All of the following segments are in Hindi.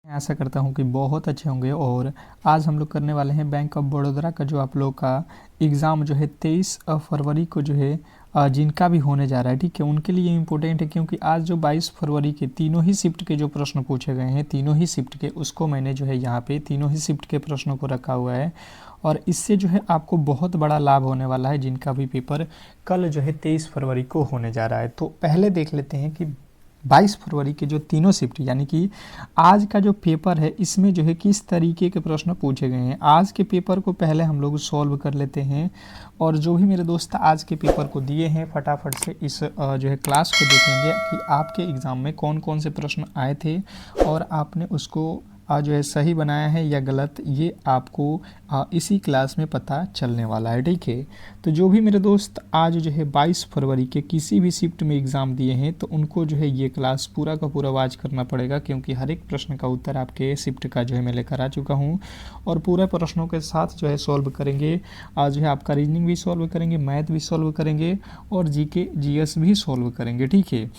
मैं आशा करता हूँ कि बहुत अच्छे होंगे। और आज हम लोग करने वाले हैं बैंक ऑफ बड़ौदा का जो आप लोग का एग्ज़ाम जो है 23 फरवरी को जो है जिनका भी होने जा रहा है, ठीक है, उनके लिए इम्पोर्टेंट है, क्योंकि आज जो 22 फरवरी के तीनों ही शिफ्ट के जो प्रश्न पूछे गए हैं, तीनों ही शिफ्ट के, उसको मैंने जो है यहाँ पे तीनों ही शिफ्ट के प्रश्नों को रखा हुआ है। और इससे जो है आपको बहुत बड़ा लाभ होने वाला है, जिनका भी पेपर कल जो है 23 फरवरी को होने जा रहा है। तो पहले देख लेते हैं कि 22 फरवरी के जो तीनों शिफ्ट यानी कि आज का जो पेपर है, इसमें जो है किस तरीके के प्रश्न पूछे गए हैं। आज के पेपर को पहले हम लोग सॉल्व कर लेते हैं, और जो भी मेरे दोस्त आज के पेपर को दिए हैं फटाफट से इस जो है क्लास को देखेंगे कि आपके एग्ज़ाम में कौन कौन से प्रश्न आए थे और आपने उसको जो है सही बनाया है या गलत, ये आपको इसी क्लास में पता चलने वाला है, ठीक है। तो जो भी मेरे दोस्त आज जो है 22 फरवरी के किसी भी शिफ्ट में एग्ज़ाम दिए हैं, तो उनको जो है ये क्लास पूरा का पूरा वॉच करना पड़ेगा, क्योंकि हर एक प्रश्न का उत्तर आपके शिफ्ट का जो है मैं लेकर आ चुका हूँ। और पूरे प्रश्नों के साथ जो है सॉल्व करेंगे। आज जो है आपका रीजनिंग भी सॉल्व करेंगे, मैथ भी सॉल्व करेंगे और जीके जीएस भी सॉल्व करेंगे, ठीक है।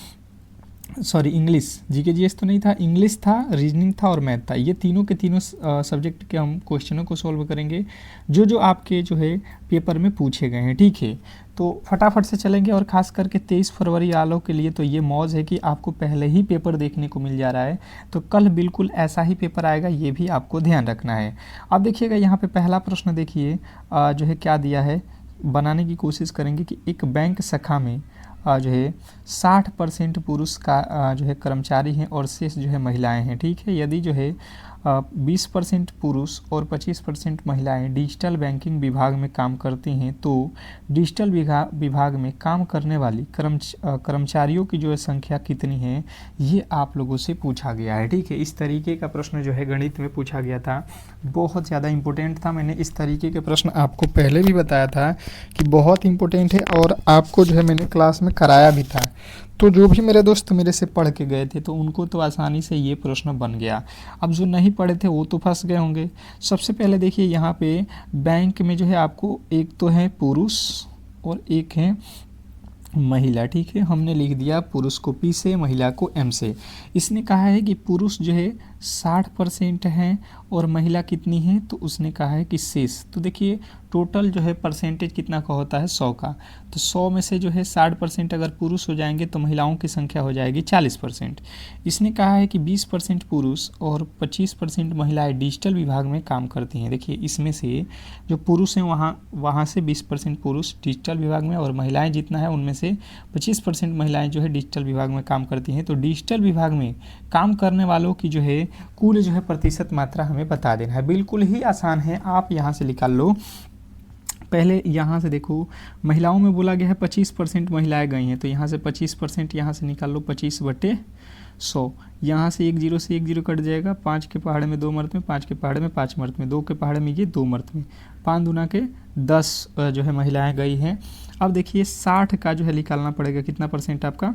सॉरी, इंग्लिश, जीके जीएस तो नहीं था, इंग्लिश था, रीजनिंग था और मैथ था। ये तीनों के तीनों सब्जेक्ट के हम क्वेश्चनों को सॉल्व करेंगे, जो आपके जो है पेपर में पूछे गए हैं, ठीक है। तो फटाफट से चलेंगे। और ख़ास करके 23 फरवरी वालों के लिए तो ये मौज है कि आपको पहले ही पेपर देखने को मिल जा रहा है, तो कल बिल्कुल ऐसा ही पेपर आएगा, ये भी आपको ध्यान रखना है। अब देखिएगा यहाँ पे पहला प्रश्न देखिए जो है क्या दिया है, बनाने की कोशिश करेंगे कि एक बैंक शाखा में जो है 60% पुरुष का जो है कर्मचारी हैं और शेष जो है महिलाएं हैं, ठीक है। यदि जो है 20% पुरुष और 25% महिलाएं डिजिटल बैंकिंग विभाग में काम करती हैं, तो डिजिटल विभाग में काम करने वाली कर्मचारियों की जो है संख्या कितनी है, ये आप लोगों से पूछा गया है, ठीक है। इस तरीके का प्रश्न जो है गणित में पूछा गया था, बहुत ज़्यादा इम्पोर्टेंट था। मैंने इस तरीके के प्रश्न आपको पहले भी बताया था कि बहुत इम्पोर्टेंट है, और आपको जो है मैंने क्लास में कराया भी था। तो जो भी मेरे दोस्त मेरे से पढ़ के गए थे, तो उनको तो आसानी से ये प्रश्न बन गया। अब जो नहीं पढ़े थे वो तो फंस गए होंगे। सबसे पहले देखिए यहाँ पे बैंक में जो है आपको एक तो है पुरुष और एक है महिला, ठीक है। हमने लिख दिया पुरुष को P से, महिला को M से। इसने कहा है कि पुरुष जो है 60% हैं और महिला कितनी है, तो उसने कहा है कि शेष। तो देखिए टोटल जो है परसेंटेज कितना का होता है, 100 का। तो 100 में से जो है 60% अगर पुरुष हो जाएंगे तो महिलाओं की संख्या हो जाएगी 40%। इसने कहा है कि 20% पुरुष और 25% महिलाएं डिजिटल विभाग में काम करती हैं। देखिए इसमें से जो पुरुष हैं वहाँ से 20% पुरुष डिजिटल विभाग में, और महिलाएं जितना है उनमें से 25% महिलाएं जो है डिजिटल विभाग में काम करती हैं। तो डिजिटल विभाग में काम करने वालों की जो है कुल जो है प्रतिशत मात्रा हमें बता देना है। बिल्कुल ही आसान है, आप यहाँ से निकाल लो। पहले यहाँ से देखो, महिलाओं में बोला गया है 25% महिलाएं गई हैं, तो यहाँ से 25% यहाँ से निकाल लो, 25/100। यहाँ से एक जीरो कट जाएगा, 5 के पहाड़े में 2 मर्द में, 5 के पहाड़े में 5 मर्द में, 2 के पहाड़े में ये 2 मर्द में, 5 दूना के 10 जो है महिलाएं गई हैं। अब देखिए 60 का जो है निकालना पड़ेगा, कितना परसेंट आपका,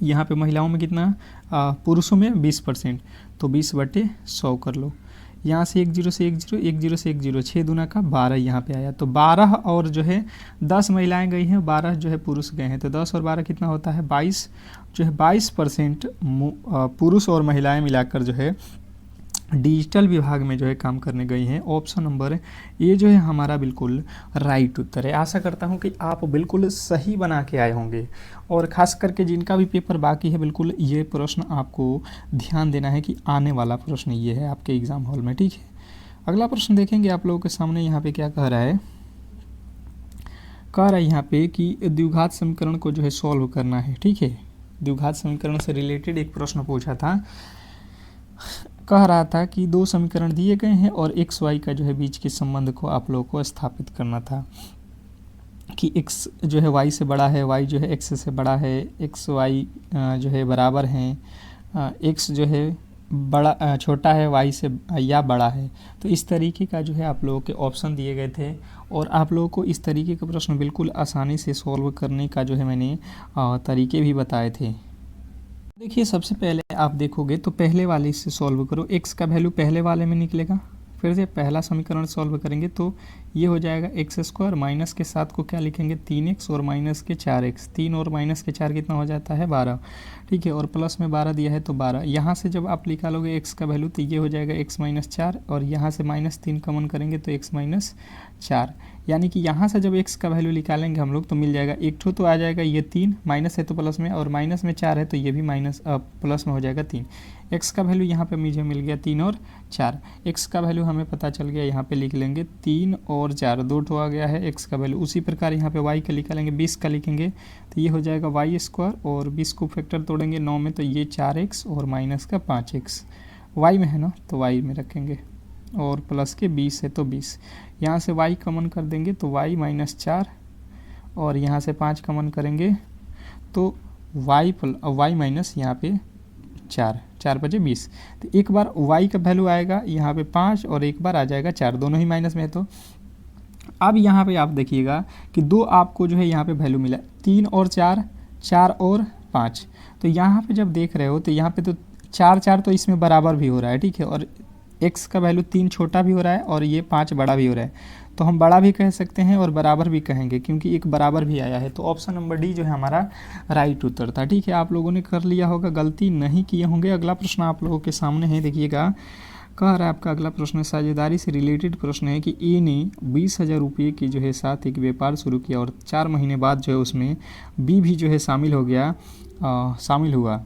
यहाँ पे महिलाओं में कितना, पुरुषों में 20%, तो 20/100 कर लो। यहाँ से एक जीरो से एक जीरो, 6 दूना का 12 यहाँ पे आया। तो 12 और जो है 10 महिलाएं गई हैं, 12 जो है पुरुष गए हैं, तो 10 और 12 कितना होता है, 22। जो है 22% पुरुष और महिलाएं मिलाकर जो है डिजिटल विभाग में जो है काम करने गई हैं। ऑप्शन नंबर ये जो है हमारा बिल्कुल राइट उत्तर है। आशा करता हूं कि आप बिल्कुल सही बना के आए होंगे, और ख़ास करके जिनका भी पेपर बाकी है, बिल्कुल ये प्रश्न आपको ध्यान देना है कि आने वाला प्रश्न ये है आपके एग्ज़ाम हॉल में, ठीक है। अगला प्रश्न देखेंगे आप लोगों के सामने। यहाँ पे क्या कह रहा है, यहाँ पे कि द्विघात समीकरण को जो है सॉल्व करना है, ठीक है। द्विघात समीकरण से रिलेटेड एक प्रश्न पूछा था। कह रहा था कि 2 समीकरण दिए गए हैं और एक्स वाई का जो है बीच के संबंध को आप लोगों को स्थापित करना था, कि x जो है y से बड़ा है, y जो है x से बड़ा है, x y जो है बराबर हैं, x जो है बड़ा छोटा है y से या बड़ा है। तो इस तरीके का जो है आप लोगों के ऑप्शन दिए गए थे, और आप लोगों को इस तरीके के प्रश्न बिल्कुल आसानी से सॉल्व करने का जो है मैंने तरीके भी बताए थे। देखिए सबसे पहले आप देखोगे तो पहले वाले इससे सॉल्व करो, x का वैल्यू पहले वाले में निकलेगा। फिर से पहला समीकरण सॉल्व करेंगे तो ये हो जाएगा एक्स स्क्वायर, माइनस के 7 को क्या लिखेंगे 3x और माइनस के 4x, 3 और माइनस के 4 कितना हो जाता है 12, ठीक है, और प्लस में 12 दिया है तो 12। यहाँ से जब आप निकालोगे x का वैल्यू तो ये हो जाएगा x माइनस 4, और यहाँ से -3 कॉमन करेंगे तो x माइनस 4, यानी कि यहाँ से जब x का वैल्यू निकालेंगे हम लोग तो मिल जाएगा, एक ठो तो आ जाएगा ये 3, माइनस है तो प्लस में, और माइनस में 4 है तो ये भी माइनस प्लस में हो जाएगा 3। x का वैल्यू यहाँ पे मुझे मिल गया 3 और 4, x का वैल्यू हमें पता चल गया, यहाँ पे लिख लेंगे 3 और 4, 2 ठो आ गया है x का वैल्यू। उसी प्रकार यहाँ पे y का निकालेंगे, 20 का लिखेंगे तो ये हो जाएगा y स्क्वायर, और 20 को फैक्टर तोड़ेंगे 9 में तो ये 4x और माइनस का 5x, y में है ना तो y में रखेंगे, और प्लस के 20 है तो 20, यहाँ से y कॉमन कर देंगे तो y माइनस 4, और यहाँ से 5 कॉमन करेंगे तो y माइनस यहाँ पे 4 बजे 20, तो एक बार y का वैल्यू आएगा यहाँ पे 5 और एक बार आ जाएगा 4, दोनों ही माइनस में है। तो अब यहाँ पे आप देखिएगा कि 2 आपको जो है यहाँ पे वैल्यू मिला, 3 और 4, 4 और 5, तो यहाँ पे जब देख रहे हो तो यहाँ पे तो 4 तो इसमें बराबर भी हो रहा है, ठीक है, और x का वैल्यू 3 छोटा भी हो रहा है और ये 5 बड़ा भी हो रहा है, तो हम बड़ा भी कह सकते हैं और बराबर भी कहेंगे क्योंकि एक बराबर भी आया है। तो ऑप्शन नंबर डी जो है हमारा राइट उत्तर था, ठीक है। आप लोगों ने कर लिया होगा, गलती नहीं किए होंगे। अगला प्रश्न आप लोगों के सामने है, देखिएगा। कह रहा है आपका अगला प्रश्न साझेदारी से रिलेटेड प्रश्न है कि ए ने 20,000 रुपये की जो है साथ एक व्यापार शुरू किया और 4 महीने बाद जो है उसमें बी भी जो है शामिल हुआ।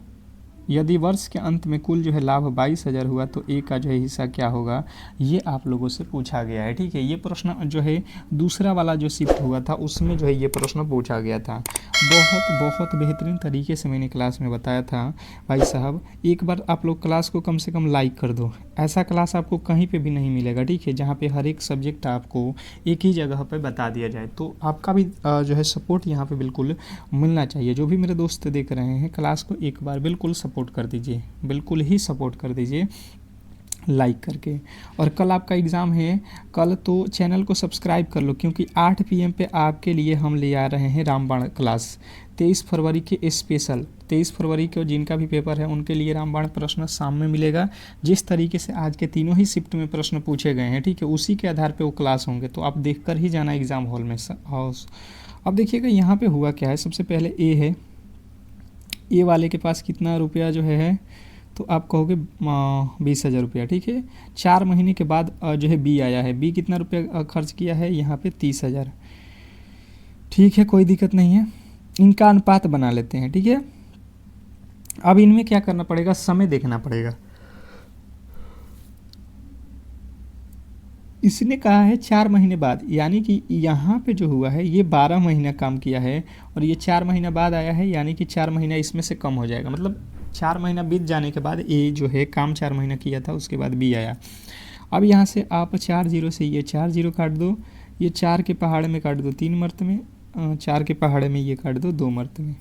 यदि वर्ष के अंत में कुल जो है लाभ 22,000 हुआ तो ए का जो है हिस्सा क्या होगा, ये आप लोगों से पूछा गया है, ठीक है। ये प्रश्न जो है दूसरा वाला जो शिफ्ट हुआ था उसमें जो है ये प्रश्न पूछा गया था। बहुत बेहतरीन तरीके से मैंने क्लास में बताया था भाई साहब। एक बार आप लोग क्लास को कम से कम लाइक कर दो, ऐसा क्लास आपको कहीं पे भी नहीं मिलेगा, ठीक है, जहाँ पे हर एक सब्जेक्ट आपको एक ही जगह पे बता दिया जाए। तो आपका भी जो है सपोर्ट यहाँ पे बिल्कुल मिलना चाहिए। जो भी मेरे दोस्त देख रहे हैं क्लास को एक बार बिल्कुल सपोर्ट कर दीजिए, बिल्कुल ही सपोर्ट कर दीजिए लाइक करके। और कल आपका एग्ज़ाम है, कल तो चैनल को सब्सक्राइब कर लो क्योंकि 8 PM पे आपके लिए हम ले आ रहे हैं रामबाण क्लास। 23 फरवरी के स्पेशल, 23 फरवरी को जिनका भी पेपर है उनके लिए रामबाण प्रश्न शाम में मिलेगा। जिस तरीके से आज के तीनों ही शिफ्ट में प्रश्न पूछे गए हैं, ठीक है, उसी के आधार पर वो क्लास होंगे, तो आप देख कर ही जाना एग्ज़ाम हॉल में हाउस। अब देखिएगा यहाँ पर हुआ क्या है। सबसे पहले ए है, ए वाले के पास कितना रुपया जो है, तो आप कहोगे 20,000 रुपया, ठीक है। 4 महीने के बाद जो है बी आया है, बी कितना रुपया खर्च किया है यहाँ पे 30,000, ठीक है, कोई दिक्कत नहीं है। इनका अनुपात बना लेते हैं, ठीक है। अब इनमें क्या करना पड़ेगा, समय देखना पड़ेगा। इसने कहा है 4 महीने बाद, यानी कि यहाँ पे जो हुआ है ये 12 महीना काम किया है और ये 4 महीना बाद आया है, यानी कि 4 महीना इसमें से कम हो जाएगा। मतलब 4 महीना बीत जाने के बाद ए जो है काम 4 महीना किया था, उसके बाद बी आया। अब यहाँ से आप 4 0 से ये 4 0 काट दो, ये 4 के पहाड़ में काट दो 3 मरतबे, 4 के पहाड़ में ये काट दो 2 मरतबे,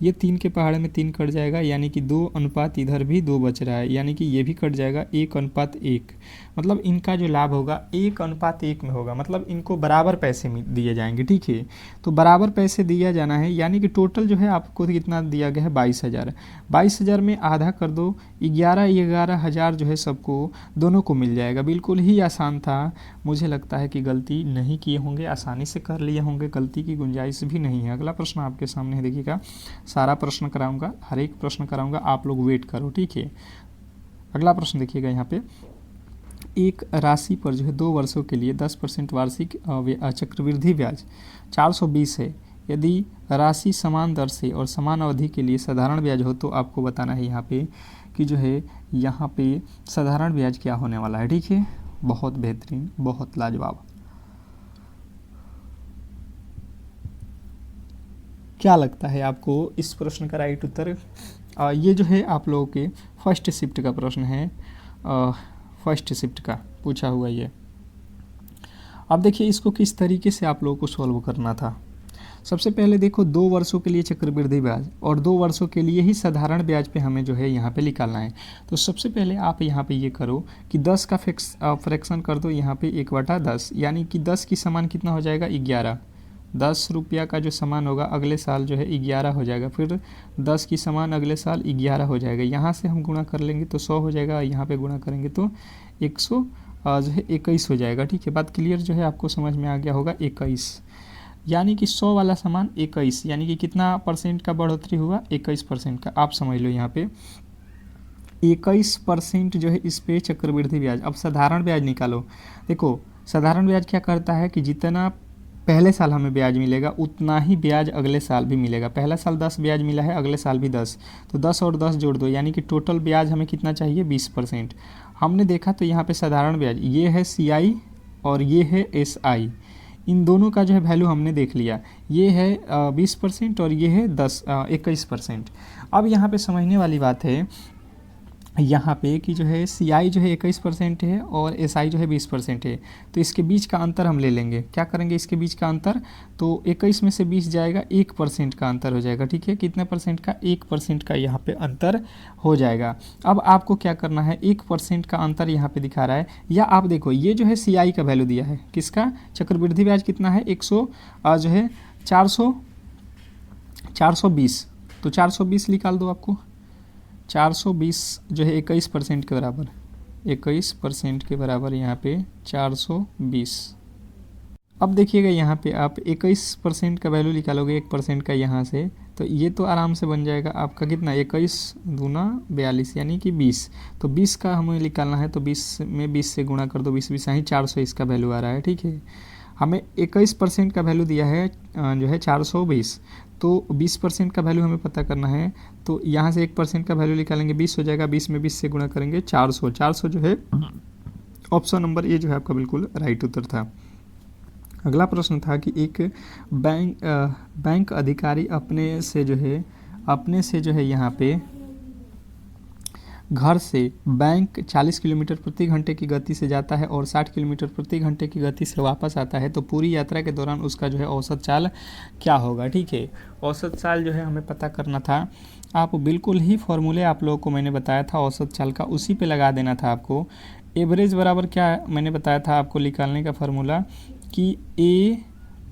ये 3 के पहाड़ में 3 कट जाएगा, यानी कि 2 अनुपात इधर भी 2 बच रहा है, यानी कि ये भी कट जाएगा 1:1। मतलब इनका जो लाभ होगा 1:1 में होगा, मतलब इनको बराबर पैसे दिए जाएंगे, ठीक है। तो बराबर पैसे दिया जाना है, यानी कि टोटल जो है आपको कितना दिया गया है 22,000। 22,000 में आधा कर दो, 11,000 जो है सबको दोनों को मिल जाएगा। बिल्कुल ही आसान था, मुझे लगता है कि गलती नहीं किए होंगे, आसानी से कर लिए होंगे, गलती की गुंजाइश भी नहीं है। अगला प्रश्न आपके सामने है, देखिएगा। सारा प्रश्न कराऊंगा, हर एक प्रश्न कराऊंगा, आप लोग वेट करो, ठीक है। अगला प्रश्न देखिएगा यहाँ पे, एक राशि पर जो है 2 वर्षों के लिए 10% वार्षिक चक्रवृद्धि ब्याज 420 है। यदि राशि समान दर से और समान अवधि के लिए साधारण ब्याज हो तो आपको बताना है यहाँ पे कि जो है यहाँ पे साधारण ब्याज क्या होने वाला है, ठीक है। बहुत बेहतरीन, बहुत लाजवाब। क्या लगता है आपको इस प्रश्न का राइट उत्तर? ये जो है आप लोगों के फर्स्ट शिफ्ट का प्रश्न है, फर्स्ट शिफ्ट का पूछा हुआ ये। अब देखिए इसको किस तरीके से आप लोगों को सॉल्व करना था। सबसे पहले देखो 2 वर्षों के लिए चक्रवृद्धि ब्याज और 2 वर्षों के लिए ही साधारण ब्याज पे हमें जो है यहाँ पे निकालना है। तो सबसे पहले आप यहाँ पे ये करो कि 10 का फ्रैक्शन कर दो यहाँ पे 1/10, यानी कि 10 की समान कितना हो जाएगा 11। 10 रुपया का जो सामान होगा अगले साल जो है 11 हो जाएगा, फिर 10 की समान अगले साल 11 हो जाएगा। यहाँ से हम गुणा कर लेंगे तो 100 हो जाएगा, यहाँ पे गुणा करेंगे तो जो है 21 हो जाएगा। ठीक है, बात क्लियर जो है आपको समझ में आ गया होगा। 21 यानी कि 100 वाला सामान 21, यानी कि कितना परसेंट का बढ़ोतरी हुआ, 21% का। आप समझ लो यहाँ पे 21% जो है इस पे चक्रवृद्धि ब्याज। अब साधारण ब्याज निकालो। देखो साधारण ब्याज क्या करता है कि जितना पहले साल हमें ब्याज मिलेगा उतना ही ब्याज अगले साल भी मिलेगा। पहला साल 10 ब्याज मिला है, अगले साल भी 10, तो 10 और 10 जोड़ दो, यानी कि टोटल ब्याज हमें कितना चाहिए, 20%। हमने देखा तो यहाँ पे साधारण ब्याज ये है CI और ये है SI, इन दोनों का जो है वैल्यू हमने देख लिया। ये है 20% और ये है 21%। अब यहाँ पे समझने वाली बात है यहाँ पे कि जो है CI जो है 21% है और SI जो है 20% है, तो इसके बीच का अंतर हम ले लेंगे। क्या करेंगे इसके बीच का अंतर, तो 21 में से 20 जाएगा, 1% का अंतर हो जाएगा। ठीक है, कितने परसेंट का, 1% का यहाँ पे अंतर हो जाएगा। अब आपको क्या करना है, 1% का अंतर यहाँ पे दिखा रहा है, या आप देखो ये जो है CI का वैल्यू दिया है, किसका, चक्रवृद्धि ब्याज कितना है, 420, तो 420 निकाल दो आपको। 420 जो है 21% के बराबर, 21% के बराबर यहाँ पे 420। अब देखिएगा यहाँ पे आप 21% का वैल्यू निकालोगे 1% का यहाँ से, तो ये तो आराम से बन जाएगा आपका कितना, 21 दूना 42 यानी कि 20। तो 20 का हमें निकालना है, तो 20 में 20 से गुणा कर दो, 20 20 ही 400 इसका वैल्यू आ रहा है। ठीक है, हमें 21% का वैल्यू दिया है जो है 420, तो 20% का वैल्यू हमें पता करना है, तो यहाँ से 1% का वैल्यू निकालेंगे, 20 हो जाएगा, 20 में 20 से गुणा करेंगे 400 जो है ऑप्शन नंबर ए जो है आपका बिल्कुल राइट उत्तर था। अगला प्रश्न था कि एक बैंक अधिकारी अपने से जो है यहाँ पे घर से बैंक 40 किलोमीटर प्रति घंटे की गति से जाता है और 60 किलोमीटर प्रति घंटे की गति से वापस आता है, तो पूरी यात्रा के दौरान उसका जो है औसत चाल क्या होगा। ठीक है, औसत चाल जो है हमें पता करना था। आप बिल्कुल ही फॉर्मूले आप लोगों को मैंने बताया था औसत चाल का, उसी पे लगा देना था आपको। एवरेज बराबर क्या मैंने बताया था आपको निकालने का फार्मूला, कि A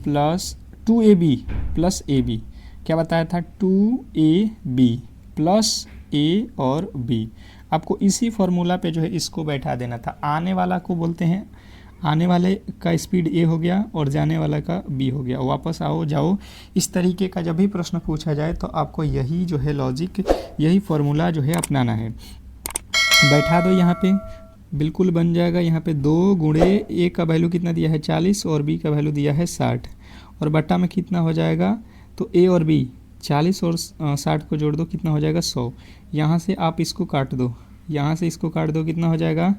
+ 2AB + AB, क्या बताया था, 2AB + A और B। आपको इसी फॉर्मूला पे जो है इसको बैठा देना था। आने वाला को बोलते हैं, आने वाले का स्पीड A हो गया और जाने वाला का B हो गया। वापस आओ जाओ, इस तरीके का जब भी प्रश्न पूछा जाए तो आपको यही जो है लॉजिक, यही फॉर्मूला जो है अपनाना है। बैठा दो यहाँ पे, बिल्कुल बन जाएगा। यहाँ पे 2 गुणे A का वैल्यू कितना दिया है 40 और B का वैल्यू दिया है 60, और बट्टा में कितना हो जाएगा, तो A और B 40 और 60 को जोड़ दो, कितना हो जाएगा 100। यहाँ से आप इसको काट दो, यहाँ से इसको काट दो, कितना हो जाएगा,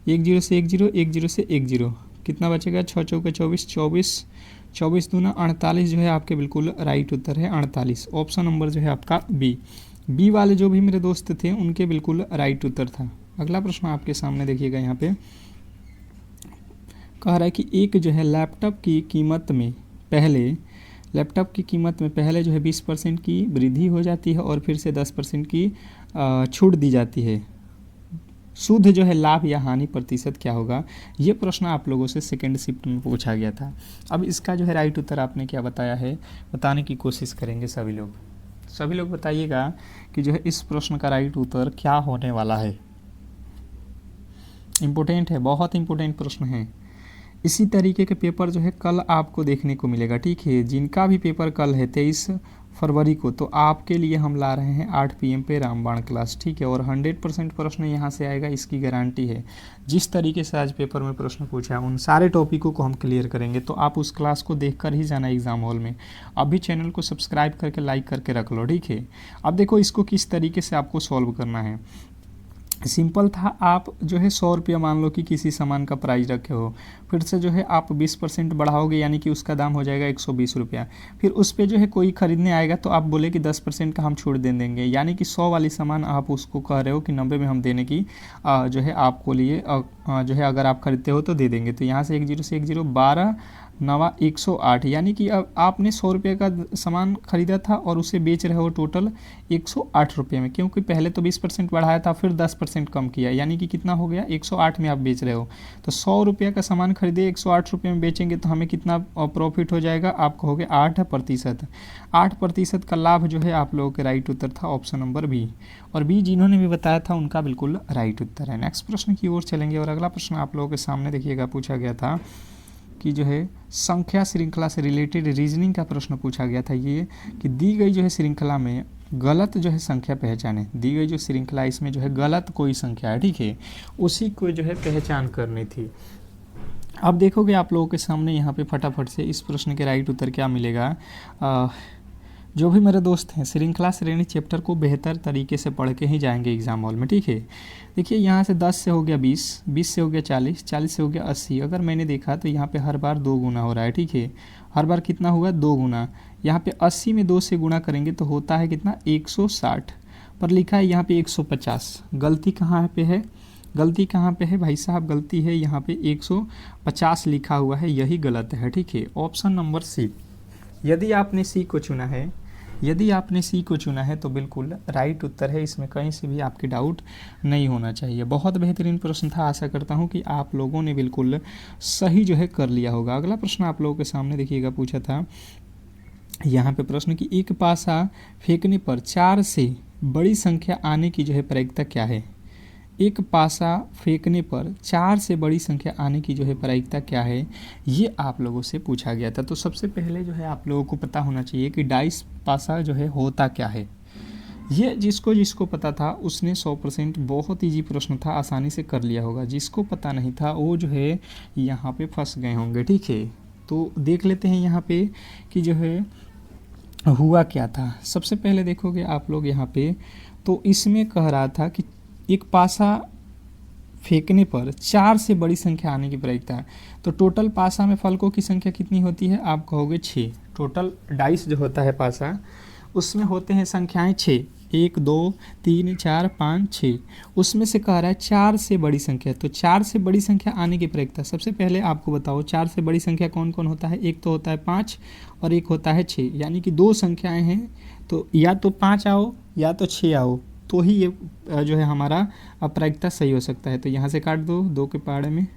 1 0 से 1 0, 1 0 से 1 0, कितना बचेगा, 6 चौके 24, 24 दूना 48 जो है आपके बिल्कुल राइट उत्तर है 48। ऑप्शन नंबर जो है आपका बी वाले जो भी मेरे दोस्त थे उनके बिल्कुल राइट उत्तर था। अगला प्रश्न आपके सामने देखिएगा, यहाँ पे कह रहा है कि एक जो है लैपटॉप की कीमत में पहले जो है 20% की वृद्धि हो जाती है और फिर से 10% की छूट दी जाती है। शुद्ध जो है लाभ या हानि प्रतिशत क्या होगा। ये प्रश्न आप लोगों से सेकेंड शिफ्ट में पूछा गया था। अब इसका जो है राइट उत्तर आपने क्या बताया है, बताने की कोशिश करेंगे सभी लोग बताइएगा कि जो है इस प्रश्न का राइट उत्तर क्या होने वाला है। इम्पोर्टेंट है, बहुत इम्पोर्टेंट प्रश्न है। इसी तरीके के पेपर जो है कल आपको देखने को मिलेगा। ठीक है, जिनका भी पेपर कल है 23 फरवरी को, तो आपके लिए हम ला रहे हैं 8 PM पे रामबाण क्लास। ठीक है, और 100% प्रश्न यहाँ से आएगा, इसकी गारंटी है। जिस तरीके से आज पेपर में प्रश्न पूछा है उन सारे टॉपिकों को हम क्लियर करेंगे, तो आप उस क्लास को देखकर ही जाना एग्जाम हॉल में। अभी चैनल को सब्सक्राइब करके लाइक करके रख लो। ठीक है, अब देखो इसको किस तरीके से आपको सॉल्व करना है। सिंपल था, आप जो है 100 रुपया मान लो कि किसी सामान का प्राइस रखे हो, फिर से जो है आप 20% बढ़ाओगे, यानी कि उसका दाम हो जाएगा 120 रुपया। फिर उस पर जो है कोई ख़रीदने आएगा तो आप बोले कि 10% का हम छूट दे देंगे, यानी कि 100 वाली सामान आप उसको कह रहे हो कि 90 में हम देने की जो है आपको लिए जो है अगर आप खरीदते हो तो दे देंगे। तो यहाँ से 1 0 से 1 0, 12 नवा 108, यानी कि अब आपने 100 रुपये का सामान खरीदा था और उसे बेच रहे हो टोटल 108 रुपये में, क्योंकि पहले तो 20% बढ़ाया था, फिर 10% कम किया, यानी कि कितना हो गया 108 में आप बेच रहे हो। तो 100 रुपये का सामान खरीदे 108 रुपये में बेचेंगे तो हमें कितना प्रॉफिट हो जाएगा, आप कहोगे 8%। 8% का लाभ जो है आप लोगों के राइट उत्तर था ऑप्शन नंबर बी, और बी जिन्होंने भी बताया था उनका बिल्कुल राइट उत्तर है। नेक्स्ट प्रश्न की ओर चलेंगे और अगला प्रश्न आप लोगों के सामने देखिएगा पूछा गया था कि जो है संख्या श्रृंखला से रिलेटेड रीजनिंग का प्रश्न पूछा गया था, ये कि दी गई जो है श्रृंखला में गलत जो है संख्या पहचाने, दी गई जो श्रृंखला इसमें जो है गलत कोई संख्या है, ठीक है, उसी को जो है पहचान करनी थी। अब देखोगे आप लोगों के सामने यहाँ पे फटाफट से इस प्रश्न के राइट उत्तर क्या मिलेगा। जो भी मेरे दोस्त हैं श्रृंखला श्रेणी चैप्टर को बेहतर तरीके से पढ़ के ही जाएंगे एग्जाम हॉल में, ठीक है। देखिए यहाँ से 10 से हो गया 20, 20 से हो गया 40, 40 से हो गया 80। अगर मैंने देखा तो यहाँ पे हर बार 2 गुना हो रहा है, ठीक है, हर बार कितना हुआ 2 गुना। यहाँ पे 80 में 2 से गुना करेंगे तो होता है कितना 160, पर लिखा है यहाँ पे 150। गलती कहाँ पे है, गलती कहाँ पे है भाई साहब, गलती है यहाँ पे 150 लिखा हुआ है, यही गलत है, ठीक है। ऑप्शन नंबर सी, यदि आपने सी को चुना है, यदि आपने सी को चुना है तो बिल्कुल राइट उत्तर है, इसमें कहीं से भी आपके डाउट नहीं होना चाहिए। बहुत बेहतरीन प्रश्न था, आशा करता हूं कि आप लोगों ने बिल्कुल सही जो है कर लिया होगा। अगला प्रश्न आप लोगों के सामने देखिएगा पूछा था यहाँ पे प्रश्न कि एक पासा फेंकने पर 4 से बड़ी संख्या आने की जो है प्रायिकता क्या है। एक पासा फेंकने पर 4 से बड़ी संख्या आने की जो है प्रायिकता क्या है, ये आप लोगों से पूछा गया था। तो सबसे पहले जो है आप लोगों को पता होना चाहिए कि डाइस पासा जो है होता क्या है। ये जिसको जिसको पता था उसने 100% बहुत ईजी प्रश्न था, आसानी से कर लिया होगा। जिसको पता नहीं था वो जो है यहाँ पे फंस गए होंगे, ठीक है। तो देख लेते हैं यहाँ पे कि जो है हुआ क्या था। सबसे पहले देखोगे आप लोग यहाँ पे, तो इसमें कह रहा था कि एक पासा फेंकने पर 4 से बड़ी संख्या आने की प्रायिकता है। तो टोटल पासा में फलकों की संख्या कितनी होती है, आप कहोगे 6। टोटल डाइस जो होता है पासा उसमें होते हैं संख्याएं 6, 1 2 3 4 5 6। उसमें से कह रहा है 4 से बड़ी संख्या, तो 4 से बड़ी संख्या आने की प्रायिकता। सबसे पहले आपको बताओ 4 से बड़ी संख्या कौन कौन होता है। एक तो होता है 5 और एक होता है 6, यानी कि 2 संख्याएं हैं, तो या तो 5 आओ या तो 6 आओ, तो ही ये जो है हमारा प्रायिकता सही हो सकता है। तो यहाँ से काट दो 2 के पहाड़े में,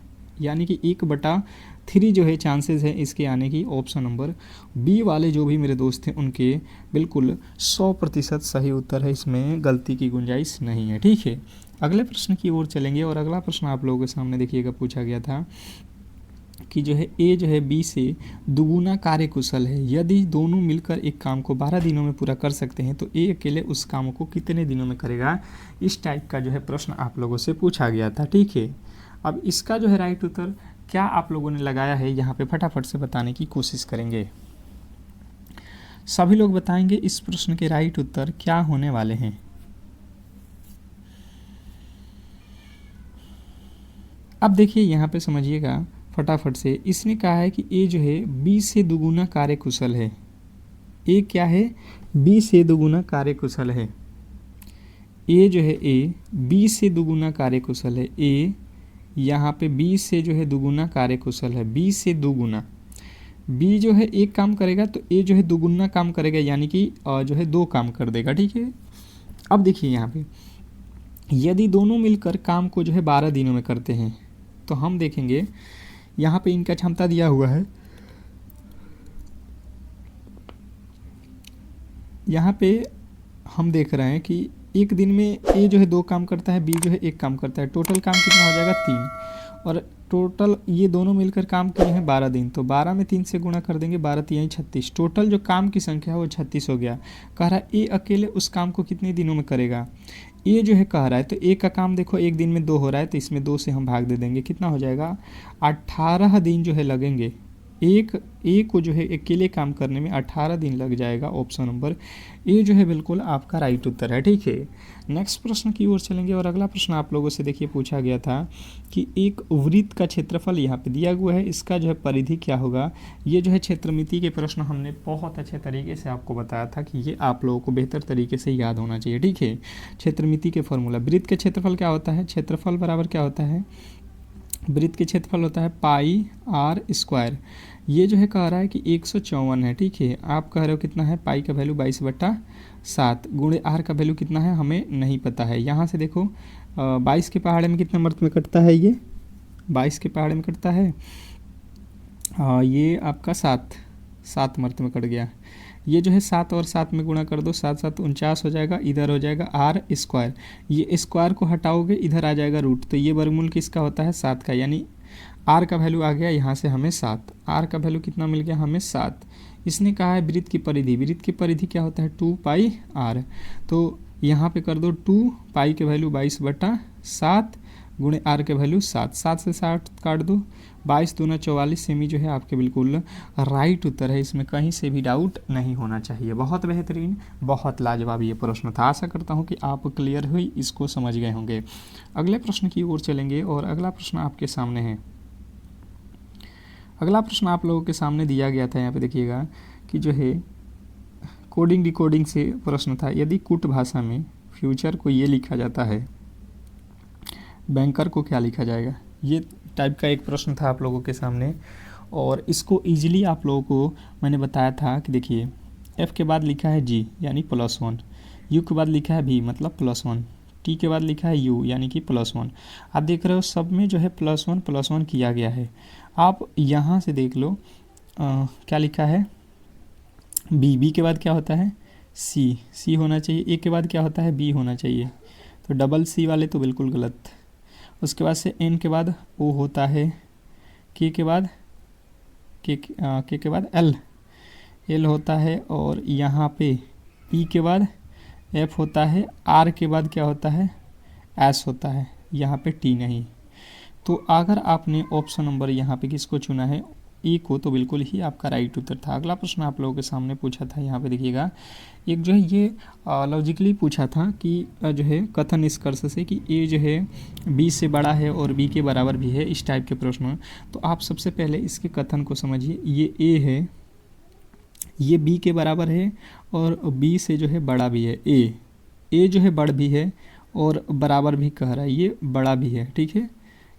यानी कि 1/3 जो है चांसेस है इसके आने की। ऑप्शन नंबर बी वाले जो भी मेरे दोस्त हैं उनके बिल्कुल 100% सही उत्तर है, इसमें गलती की गुंजाइश नहीं है, ठीक है। अगले प्रश्न की ओर चलेंगे और अगला प्रश्न आप लोगों के सामने देखिएगा पूछा गया था कि जो है ए जो है बी से दुगुना कार्यकुशल है। यदि दोनों मिलकर एक काम को 12 दिनों में पूरा कर सकते हैं तो ए अकेले उस काम को कितने दिनों में करेगा। इस टाइप का जो है प्रश्न आप लोगों से पूछा गया था, ठीक है। अब इसका जो है राइट उत्तर क्या आप लोगों ने लगाया है यहाँ पे फटाफट से बताने की कोशिश करेंगे। सभी लोग बताएंगे इस प्रश्न के राइट उत्तर क्या होने वाले हैं। अब देखिए यहाँ पे समझिएगा फटाफट से, इसने कहा है कि ए जो है बी से दुगुना कार्यकुशल है। ए क्या है, बी से दुगुना कार्यकुशल है। ए जो है ए बी से दुगुना कार्यकुशल है। ए यहाँ पे बी से जो है दुगुना कार्यकुशल है, बी से दुगुना। बी जो है एक काम करेगा तो ए जो है दुगुना काम करेगा, यानी कि जो है 2 काम कर देगा, ठीक है। अब देखिए यहाँ पे यदि दोनों मिलकर काम को जो है 12 दिनों में करते हैं तो हम देखेंगे यहाँ पे इनका क्षमता दिया हुआ है। यहाँ पे हम देख रहे हैं कि एक दिन में ए जो है 2 काम करता है, बी जो है 1 काम करता है। टोटल काम कितना हो जाएगा 3, और टोटल ये दोनों मिलकर काम किए हैं 12 दिन, तो 12 में 3 से गुणा कर देंगे, 12 3 36। टोटल जो काम की संख्या है वो 36 हो गया। कह रहा है ए अकेले उस काम को कितने दिनों में करेगा। ए जो है कह रहा है तो ए का काम देखो एक दिन में 2 हो रहा है, तो इसमें 2 से हम भाग दे देंगे, कितना हो जाएगा 18 दिन जो है लगेंगे। एक को जो है अकेले काम करने में 18 दिन लग जाएगा। ऑप्शन नंबर ए जो है बिल्कुल आपका राइट उत्तर है, ठीक है। नेक्स्ट प्रश्न की ओर चलेंगे और अगला प्रश्न आप लोगों से देखिए पूछा गया था कि एक वृत्त का क्षेत्रफल यहाँ पे दिया हुआ है, इसका जो है परिधि क्या होगा। ये जो है क्षेत्रमिति के प्रश्न हमने बहुत अच्छे तरीके से आपको बताया था कि ये आप लोगों को बेहतर तरीके से याद होना चाहिए, ठीक है। क्षेत्रमिति के फॉर्मूला, वृत्त के क्षेत्रफल क्या होता है, क्षेत्रफल बराबर क्या होता है, वृत्त के क्षेत्रफल होता है पाई r²। ये जो है कह रहा है कि 154 है, ठीक है। आप कह रहे हो कितना है, पाई का वैल्यू 22/7 गुणे आर का वैल्यू कितना है हमें नहीं पता है। यहाँ से देखो 22 के पहाड़े में कितने मर्त में कटता है, ये 22 के पहाड़े में कटता है, ये आपका 7 मर्त में कट गया। ये जो है 7 और 7 में गुणा कर दो, 7 7 49 हो जाएगा, इधर हो जाएगा आर स्क्वायर, ये स्क्वायर को हटाओगे इधर आ जाएगा रूट, तो ये वर्गमूल किसका होता है 7 का, यानी आर का वैल्यू आ गया यहाँ से हमें 7, आर का वैल्यू कितना मिल गया हमें 7। इसने कहा है वृत्त की परिधि, वृत्त की परिधि क्या होता है 2πr, तो यहाँ पे कर दो 2π के वैल्यू 22/7 गुणे आर के वैल्यू 7, 7 से 60 काट दो, 22 दूना 44 सेमी जो है आपके बिल्कुल राइट उत्तर है, इसमें कहीं से भी डाउट नहीं होना चाहिए। बहुत बेहतरीन, बहुत लाजवाब ये प्रश्न था। आशा करता हूँ कि आप क्लियर हुई, इसको समझ गए होंगे। अगले प्रश्न की ओर चलेंगे और अगला प्रश्न आपके सामने है। अगला प्रश्न आप लोगों के सामने दिया गया था, यहाँ पे देखिएगा कि जो है कोडिंग डिकोडिंग से प्रश्न था। यदि कूट भाषा में फ्यूचर को ये लिखा जाता है, बैंकर को क्या लिखा जाएगा, ये टाइप का एक प्रश्न था आप लोगों के सामने। और इसको इजीली आप लोगों को मैंने बताया था कि देखिए एफ़ के बाद लिखा है जी यानी +1, यू के बाद लिखा है भी मतलब +1, टी के बाद लिखा है यू यानी कि +1। आप देख रहे हो सब में जो है +1 किया गया है। आप यहाँ से देख लो क्या लिखा है, बी के बाद क्या होता है सी होना चाहिए, ए के बाद क्या होता है बी होना चाहिए, तो डबल सी वाले तो बिल्कुल गलत। उसके बाद से एन के बाद ओ होता है, के के बाद एल होता है, और यहाँ पे ई के बाद एफ होता है, आर के बाद क्या होता है एस होता है, यहाँ पे टी नहीं। तो अगर आपने ऑप्शन नंबर यहाँ पे किसको चुना है ई को, तो बिल्कुल ही आपका राइट उत्तर था। अगला प्रश्न आप लोगों के सामने पूछा था, यहाँ पे देखिएगा एक जो है ये लॉजिकली पूछा था कि जो है कथन निष्कर्ष से कि ए जो है बी से बड़ा है और बी के बराबर भी है, इस टाइप के प्रश्न। तो आप सबसे पहले इसके कथन को समझिए, ये ए है, ये बी के बराबर है और बी से जो है बड़ा भी है, ए जो है बड़ भी है और बराबर भी कह रहा है, ये बड़ा भी है, ठीक है,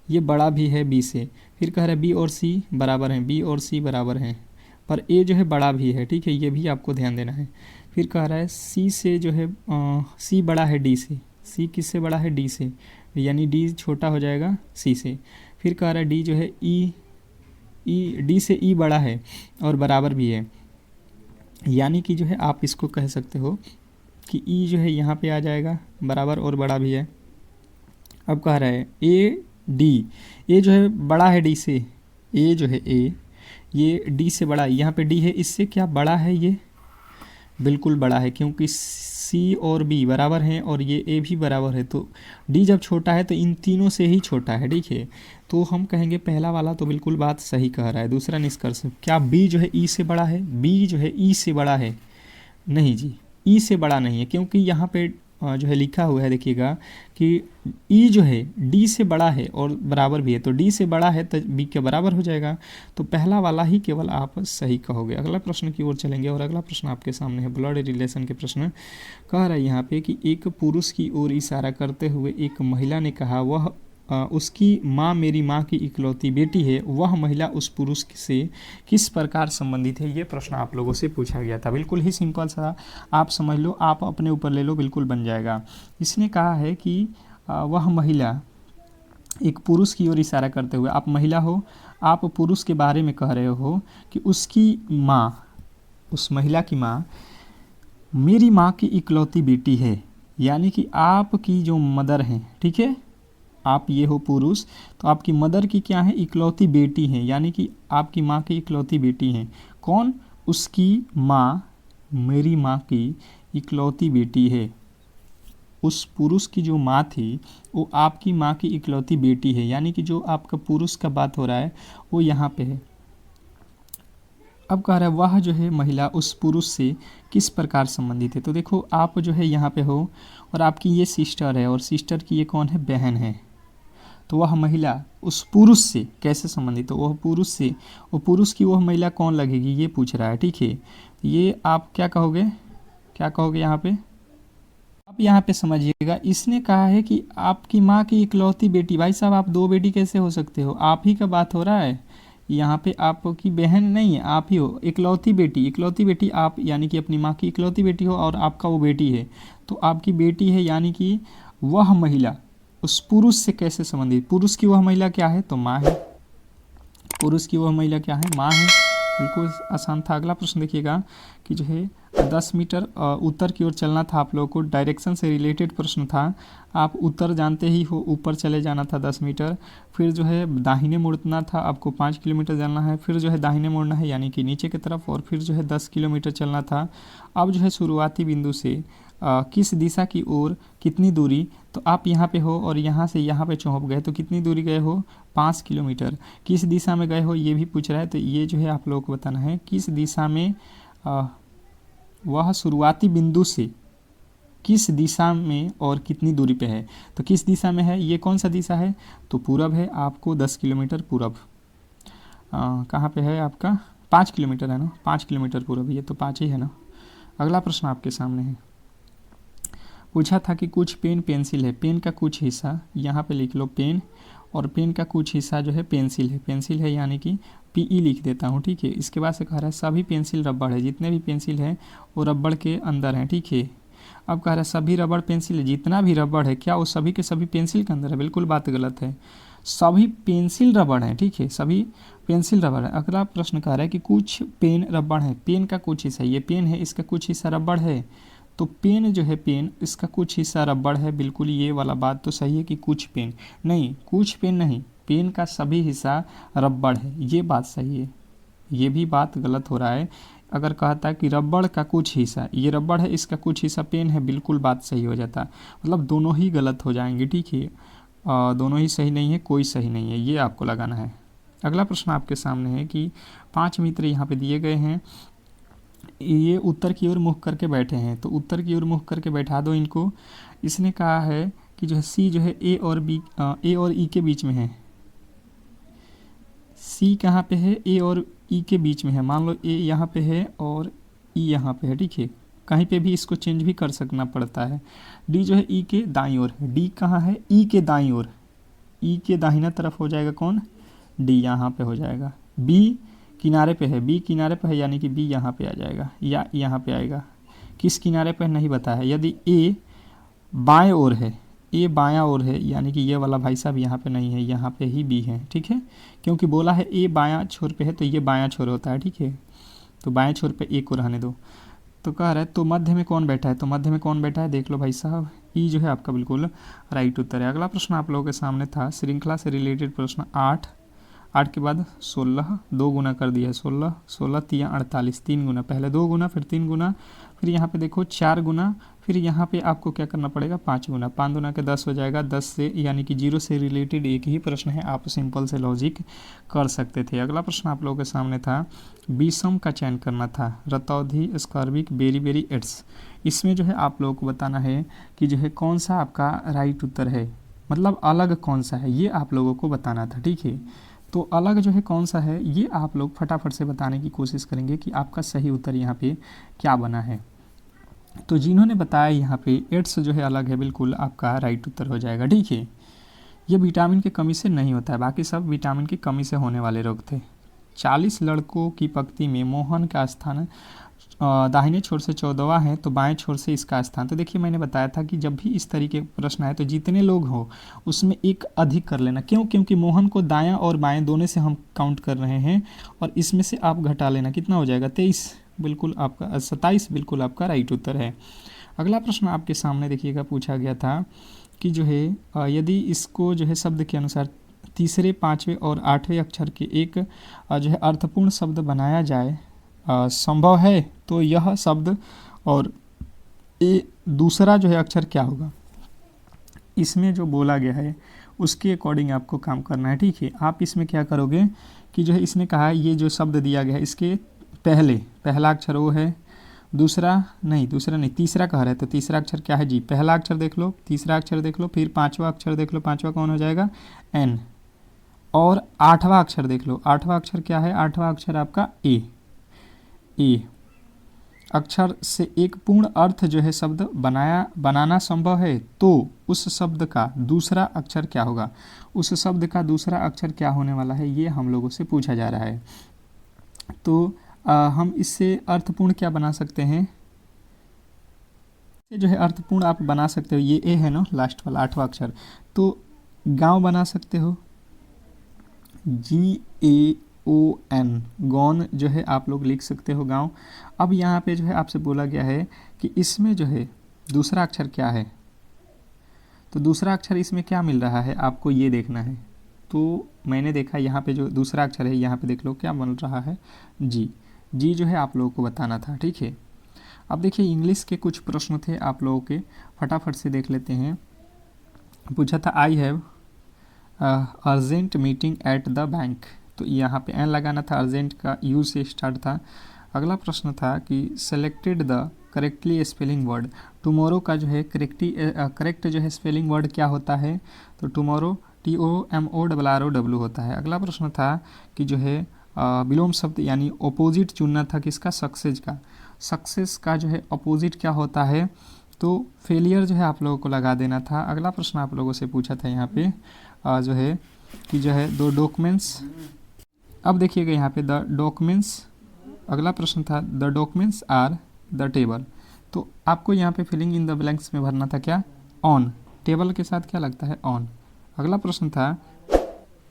ये बड़ा भी है बी से। फिर कह रहा है बी और सी बराबर हैं, बी और सी बराबर हैं, पर ए जो है बड़ा भी है, ठीक है, ये भी आपको ध्यान देना है। फिर कह रहा है सी से जो है सी बड़ा है डी से, सी किससे बड़ा है डी से, यानी डी छोटा हो जाएगा सी से। फिर कह रहा है डी जो है ई डी से ई बड़ा है और बराबर भी है, यानी कि जो है आप इसको कह सकते हो कि ई जो है यहाँ पे आ जाएगा बराबर और बड़ा भी है। अब कह रहा है ए डी, ए जो है बड़ा है डी से, ए जो है ए ये डी से बड़ा है, यहाँ पे डी है, इससे क्या बड़ा है, ये बिल्कुल बड़ा है क्योंकि सी और बी बराबर हैं और ये ए भी बराबर है, तो डी जब छोटा है तो इन तीनों से ही छोटा है, ठीक है। तो हम कहेंगे पहला वाला तो बिल्कुल बात सही कह रहा है। दूसरा निष्कर्ष, क्या बी जो है ई से बड़ा है, बी जो है ई से बड़ा है, नहीं जी, ई से बड़ा नहीं है, क्योंकि यहाँ पे जो है लिखा हुआ है देखिएगा कि ई जो है डी से बड़ा है और बराबर भी है, तो डी से बड़ा है तो बी के बराबर हो जाएगा, तो पहला वाला ही केवल आप सही कहोगे। अगला प्रश्न की ओर चलेंगे और अगला प्रश्न आपके सामने है ब्लड रिलेशन के प्रश्न। कह रहा है यहाँ पे कि एक पुरुष की ओर इशारा करते हुए एक महिला ने कहा वह उसकी माँ मेरी माँ की इकलौती बेटी है, वह महिला उस पुरुष से किस प्रकार संबंधित है, ये प्रश्न आप लोगों से पूछा गया था। बिल्कुल ही सिंपल सा, आप समझ लो, आप अपने ऊपर ले लो, बिल्कुल बन जाएगा। इसने कहा है कि वह महिला, एक पुरुष की ओर इशारा करते हुए, आप महिला हो, आप पुरुष के बारे में कह रहे हो कि उसकी माँ, उस महिला की माँ मेरी माँ की इकलौती बेटी है, यानी कि आपकी जो मदर हैं, ठीक है, आप ये हो पुरुष, तो आपकी मदर की क्या है, इकलौती बेटी हैं, यानी कि आपकी माँ की इकलौती बेटी हैं। कौन, उसकी माँ मेरी माँ की इकलौती बेटी है। उस पुरुष की जो माँ थी वो आपकी माँ की इकलौती बेटी है, यानी कि जो आपका पुरुष का बात हो रहा है वो यहाँ पे है। अब कह रहा है वह जो है महिला उस पुरुष से किस प्रकार संबंधित है। तो देखो आप जो है यहाँ पे हो और आपकी ये सिस्टर है और सिस्टर की ये कौन है, बहन है, तो वह महिला उस पुरुष से कैसे संबंधित हो, वह पुरुष से, वो पुरुष की वह महिला कौन लगेगी, ये पूछ रहा है, ठीक है। ये आप क्या कहोगे, क्या कहोगे यहाँ पे, आप यहाँ पे समझिएगा, इसने कहा है कि आपकी माँ की इकलौती बेटी। भाई साहब आप दो बेटी कैसे हो सकते हो, आप ही का बात हो रहा है, यहाँ पे आपकी बहन नहीं है, आप ही हो, इकलौती बेटी आप, यानी कि अपनी माँ की इकलौती बेटी हो और आपका वो बेटी है, तो आपकी बेटी है, यानी कि वह महिला उस पुरुष से कैसे संबंधित, पुरुष की वह महिला क्या है, तो माँ है, पुरुष की वह महिला क्या है, माँ है। बिल्कुल आसान था। अगला प्रश्न देखिएगा कि जो है 10 मीटर उत्तर की ओर चलना था आप लोगों को, डायरेक्शन से रिलेटेड प्रश्न था। आप उत्तर जानते ही हो, ऊपर चले जाना था 10 मीटर, फिर जो है दाहिने मुड़ना था, आपको 5 किलोमीटर जाना है, फिर जो है दाहिने मुड़ना है यानी कि नीचे की तरफ, और फिर जो है 10 किलोमीटर चलना था। अब जो है शुरुआती बिंदु से किस दिशा की ओर कितनी दूरी, तो आप यहाँ पे हो और यहाँ से यहाँ पे चौंक गए, तो कितनी दूरी गए हो, 5 किलोमीटर। किस दिशा में गए हो ये भी पूछ रहा है, तो ये जो है आप लोगों को बताना है किस दिशा में, वह शुरुआती बिंदु से किस दिशा में और कितनी दूरी पे है। तो किस दिशा में है, ये कौन सा दिशा है, तो पूरब है, आपको 10 किलोमीटर पूरब। कहाँ पे है आपका, 5 किलोमीटर है ना, 5 किलोमीटर पूरब, ये तो 5 ही है ना। अगला प्रश्न आपके सामने है, पूछा था कि कुछ पेन पेंसिल है, पेन का कुछ हिस्सा यहाँ पे लिख लो पेन, और पेन का कुछ हिस्सा जो है पेंसिल है यानी कि पीई लिख देता हूँ, ठीक है। इसके बाद से कह रहा है सभी पेंसिल रबड़ है, जितने भी पेंसिल हैं वो रबड़ के अंदर हैं, ठीक है। अब कह रहा है सभी रबड़ पेंसिल है, जितना भी रबड़ है क्या वो सभी के सभी पेंसिल के अंदर है, बिल्कुल बात गलत है। सभी पेंसिल रबड़ हैं, ठीक है, सभी पेंसिल रबड़ है। अगला प्रश्न कह रहा है कि कुछ पेन रबड़ है, पेन का कुछ हिस्सा, ये पेन है इसका कुछ हिस्सा रबड़ है, तो पेन जो है पेन इसका कुछ हिस्सा रबड़ है, बिल्कुल ये वाला बात तो सही है कि कुछ पेन नहीं, कुछ पेन नहीं, पेन का सभी हिस्सा रबड़ है, ये बात सही है, ये भी बात गलत हो रहा है। अगर कहता है कि रबड़ का कुछ हिस्सा, ये रबड़ है इसका कुछ हिस्सा पेन है, बिल्कुल बात सही हो जाता, मतलब दोनों ही गलत हो जाएंगे, ठीक है। दोनों ही सही नहीं है, कोई सही नहीं है, ये आपको लगाना है। अगला प्रश्न आपके सामने है कि 5 मित्र यहाँ पे दिए गए हैं, ये उत्तर की ओर मुख करके बैठे हैं, तो उत्तर की ओर मुख करके बैठा दो इनको। इसने कहा है कि जो है सी जो है ए और ई के बीच में है, सी कहाँ पे है, ए और ई के बीच में है, मान लो ए यहाँ पे है और ई यहाँ पे है, ठीक है, कहीं पे भी इसको चेंज भी कर सकना पड़ता है। डी जो है ई के दाईं ओर है, डी कहाँ है, ई के दाईं ओर, ई के दाहिना तरफ हो जाएगा कौन, डी यहाँ पे हो जाएगा। बी किनारे पे है, बी किनारे पे है यानी कि बी यहाँ पे आ जाएगा या यहाँ पे आएगा, किस किनारे पे नहीं बताया है। यदि ए बाएं ओर है, ए बायां ओर है यानी कि ये वाला भाई साहब यहाँ पे नहीं है, यहाँ पे ही बी है, ठीक है, क्योंकि बोला है ए बायां छोर पे है तो ये बायां छोर होता है, ठीक है, तो बाएं छोर पे ए को रहने दो। तो कह रहा है तो मध्य में कौन बैठा है, तो मध्य में कौन बैठा है देख लो भाई साहब, ई जो है आपका बिल्कुल राइट उत्तर है। अगला प्रश्न आप लोगों के सामने था श्रृंखला से रिलेटेड प्रश्न 8 के बाद 16, 2 गुना कर दिया है, 16 16 3 48, 3 गुना, पहले 2 गुना फिर 3 गुना, फिर यहाँ पे देखो 4 गुना, फिर यहाँ पे आपको क्या करना पड़ेगा 5 गुना, 5 गुना के 10 हो जाएगा, 10 से यानी कि 0 से रिलेटेड एक ही प्रश्न है, आप सिंपल से लॉजिक कर सकते थे। अगला प्रश्न आप लोगों के सामने था बीसम का चयन करना था, रतौधी स्कॉर्बिक बेरी बेरी एड्स, इसमें जो है आप लोगों को बताना है कि जो है कौन सा आपका राइट उत्तर है, मतलब अलग कौन सा है, ये आप लोगों को बताना था, ठीक है। तो अलग जो है कौन सा है ये आप लोग फटाफट से बताने की कोशिश करेंगे कि आपका सही उत्तर यहाँ पे क्या बना है। तो जिन्होंने बताया यहाँ पे एड्स जो है अलग है, बिल्कुल आपका राइट उत्तर हो जाएगा, ठीक है। ये विटामिन की कमी से नहीं होता है, बाकी सब विटामिन की कमी से होने वाले रोग थे। 40 लड़कों की पंक्ति में मोहन का स्थान दाहिने छोर से 14वां है, तो बाएं छोर से इसका स्थान, तो देखिए मैंने बताया था कि जब भी इस तरीके का प्रश्न है तो जितने लोग हो उसमें एक अधिक कर लेना, क्यों, क्योंकि मोहन को दायां और बाएं दोनों से हम काउंट कर रहे हैं, और इसमें से आप घटा लेना, कितना हो जाएगा 23, बिल्कुल आपका 27 बिल्कुल आपका राइट उत्तर है। अगला प्रश्न आपके सामने देखिएगा पूछा गया था कि जो है यदि इसको जो है शब्द के अनुसार तीसरे, पाँचवें और 8वें अक्षर के एक जो है अर्थपूर्ण शब्द बनाया जाए संभव है, तो यह शब्द और ए दूसरा जो है अक्षर क्या होगा, इसमें जो बोला गया है उसके अकॉर्डिंग आपको काम करना है, ठीक है। आप इसमें क्या करोगे कि जो है इसने कहा है ये जो शब्द दिया गया है इसके पहला अक्षर वो है, दूसरा नहीं तीसरा कह रहे हैं, तो तीसरा अक्षर क्या है जी, पहला अक्षर देख लो, तीसरा अक्षर देख लो, फिर 5वां अक्षर देख लो, 5वां कौन हो जाएगा एन, और 8वां अक्षर देख लो, 8वां अक्षर क्या है, 8वां अक्षर आपका ए। अक्षर से एक पूर्ण अर्थ जो है शब्द बनाना संभव है तो उस शब्द का दूसरा अक्षर क्या होगा। उस शब्द का दूसरा अक्षर क्या होने वाला है, ये हम लोगों से पूछा जा रहा है। तो हम इससे अर्थपूर्ण क्या बना सकते हैं, जो है अर्थपूर्ण आप बना सकते हो। ये ए है ना लास्ट वाला 8वां अक्षर, तो गांव बना सकते हो, GAON, गौन जो है आप लोग लिख सकते हो गांव। अब यहाँ पे जो है आपसे बोला गया है कि इसमें जो है दूसरा अक्षर क्या है, तो दूसरा अक्षर इसमें क्या मिल रहा है आपको ये देखना है। तो मैंने देखा यहाँ पे जो दूसरा अक्षर है, यहाँ पे देख लो क्या बन रहा है, जी जो है आप लोगों को बताना था, ठीक है। अब देखिए इंग्लिश के कुछ प्रश्न थे आप लोगों के, फटाफट से देख लेते हैं। पूछा था I have urgent meeting at the bank, तो यहाँ पे एन लगाना था, अर्जेंट का यू से स्टार्ट था। अगला प्रश्न था कि selected the correctly spelling word, tomorrow का जो है करेक्ट जो है स्पेलिंग वर्ड क्या होता है, तो टुमारो TOMORROW होता है। अगला प्रश्न था कि जो है विलोम शब्द यानी अपोजिट चुनना था किसका, सक्सेस का। सक्सेस का जो है अपोजिट क्या होता है, तो फेलियर जो है आप लोगों को लगा देना था। अगला प्रश्न आप लोगों से पूछा था यहाँ पे जो है कि जो है दो डॉक्यूमेंट्स, अब देखिएगा यहाँ पे द डॉक्यूमेंट्स, अगला प्रश्न था the documents are the table, तो आपको यहाँ पे फिलिंग इन द ब्लैंक्स में भरना था क्या, ऑन, टेबल के साथ क्या लगता है ऑन। अगला प्रश्न था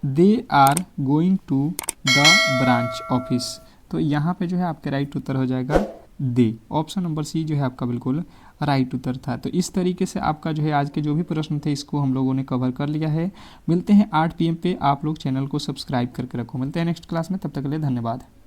they are going to the branch office, तो यहाँ पे जो है आपके राइट उत्तर हो जाएगा दे, ऑप्शन नंबर सी जो है आपका बिल्कुल राइट उत्तर था। तो इस तरीके से आपका जो है आज के जो भी प्रश्न थे इसको हम लोगों ने कवर कर लिया है। मिलते हैं 8 PM पे, आप लोग चैनल को सब्सक्राइब करके रखो। मिलते हैं नेक्स्ट क्लास में, तब तक के लिए धन्यवाद।